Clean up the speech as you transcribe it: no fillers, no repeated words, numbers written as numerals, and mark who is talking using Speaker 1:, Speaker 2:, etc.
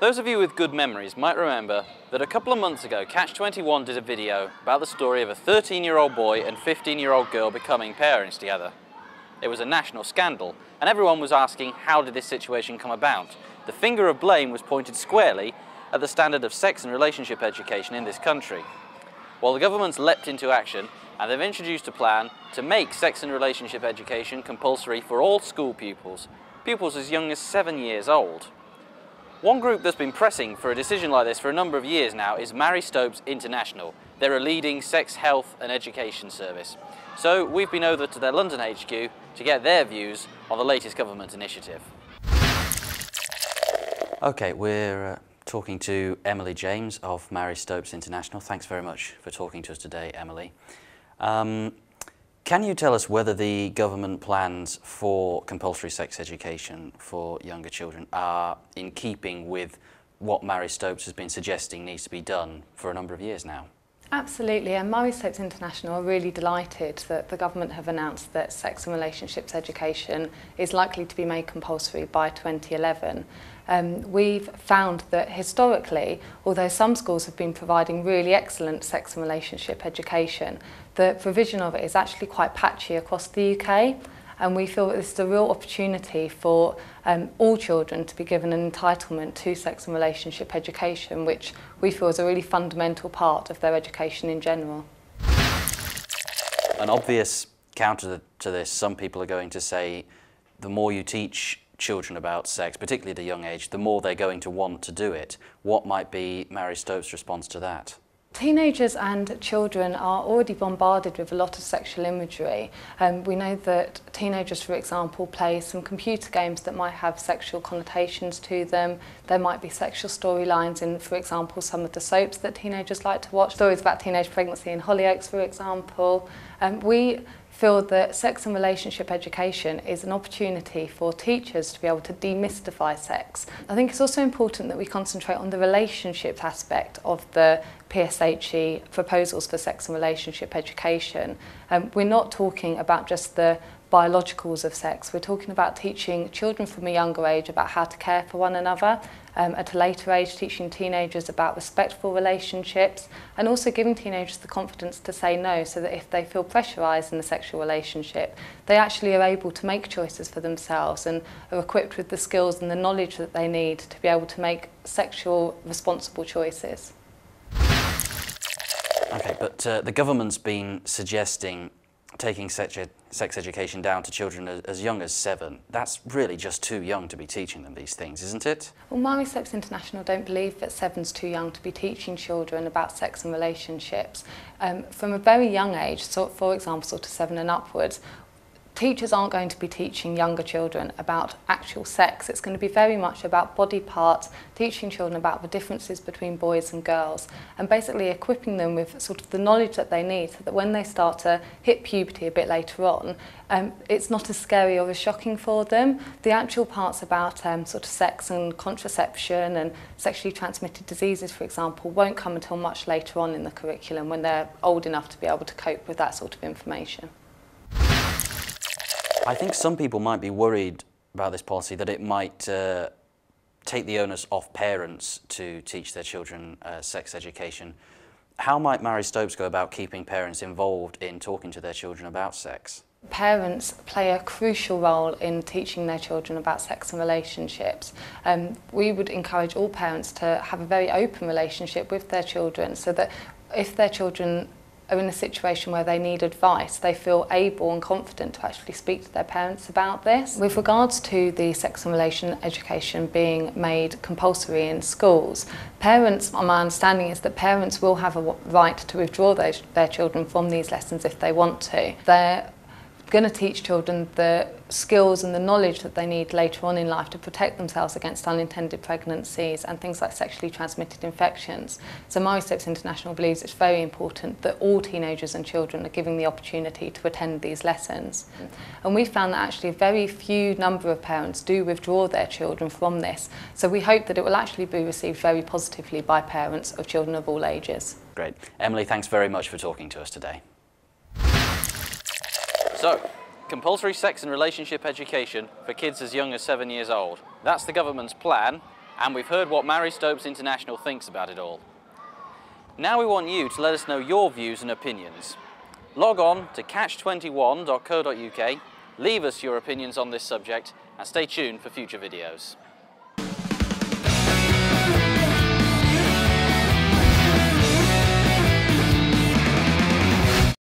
Speaker 1: Those of you with good memories might remember that a couple of months ago Catch-21 did a video about the story of a 13-year-old boy and 15-year-old girl becoming parents together. It was a national scandal and everyone was asking how did this situation come about. The finger of blame was pointed squarely at the standard of sex and relationship education in this country. Well, the government's leapt into action and they've introduced a plan to make sex and relationship education compulsory for all school pupils as young as 7 years old. One group that's been pressing for a decision like this for a number of years now is Marie Stopes International. They're a leading sex, health and education service. So we've been over to their London HQ to get their views on the latest government initiative. Okay, we're talking to Emily James of Marie Stopes International. Thanks very much for talking to us today, Emily. Can you tell us whether the government plans for compulsory sex education for younger children are in keeping with what Marie Stopes has been suggesting needs to be done for a number of years now?
Speaker 2: Absolutely, and Marie Stopes International are really delighted that the government have announced that sex and relationships education is likely to be made compulsory by 2011. We've found that historically, although some schools have been providing really excellent sex and relationship education, the provision of it is actually quite patchy across the UK, and we feel that this is a real opportunity for all children to be given an entitlement to sex and relationship education, which we feel is a really fundamental part of their education in general.
Speaker 1: An obvious counter to this, some people are going to say the more you teach children about sex, particularly at a young age, the more they're going to want to do it. What might be Marie Stopes' response to that?
Speaker 2: Teenagers and children are already bombarded with a lot of sexual imagery. We know that teenagers, for example, play some computer games that might have sexual connotations to them. There might be sexual storylines in, for example, some of the soaps that teenagers like to watch. Stories about teenage pregnancy in Hollyoaks, for example. We feel that sex and relationship education is an opportunity for teachers to be able to demystify sex. I think it's also important that we concentrate on the relationship aspect of the PSHE proposals for sex and relationship education. We're not talking about just the biologicals of sex. We're talking about teaching children from a younger age about how to care for one another, at a later age teaching teenagers about respectful relationships, and also giving teenagers the confidence to say no, so that if they feel pressurised in a sexual relationship, they actually are able to make choices for themselves and are equipped with the skills and the knowledge that they need to be able to make sexual responsible choices.
Speaker 1: Okay, but the government's been suggesting taking sex education down to children as young as 7. That's really just too young to be teaching them these things, isn't it?
Speaker 2: Well, Marie Stopes International don't believe that 7's too young to be teaching children about sex and relationships. From a very young age, so for example, sort of 7 and upwards, teachers aren't going to be teaching younger children about actual sex. It's going to be very much about body parts, teaching children about the differences between boys and girls, and basically equipping them with sort of the knowledge that they need so that when they start to hit puberty a bit later on, it's not as scary or as shocking for them. The actual parts about sort of sex and contraception and sexually transmitted diseases, for example, won't come until much later on in the curriculum when they're old enough to be able to cope with that sort of information.
Speaker 1: I think some people might be worried about this policy that it might take the onus off parents to teach their children sex education. How might Marie Stopes go about keeping parents involved in talking to their children about sex?
Speaker 2: Parents play a crucial role in teaching their children about sex and relationships. We would encourage all parents to have a very open relationship with their children so that if their children are in a situation where they need advice, they feel able and confident to actually speak to their parents about this. With regards to the sex and relation education being made compulsory in schools, parents, my understanding is that parents will have a right to withdraw their children from these lessons if they want to. They're going to teach children the skills and the knowledge that they need later on in life to protect themselves against unintended pregnancies and things like sexually transmitted infections. So Marie Stopes International believes it's very important that all teenagers and children are given the opportunity to attend these lessons. And we found that actually a very few number of parents do withdraw their children from this. So we hope that it will actually be received very positively by parents of children of all ages.
Speaker 1: Great. Emily, thanks very much for talking to us today. So, compulsory sex and relationship education for kids as young as 7 years old. That's the government's plan. And we've heard what Marie Stopes International thinks about it all. Now we want you to let us know your views and opinions. Log on to catch21.co.uk, leave us your opinions on this subject, and stay tuned for future videos.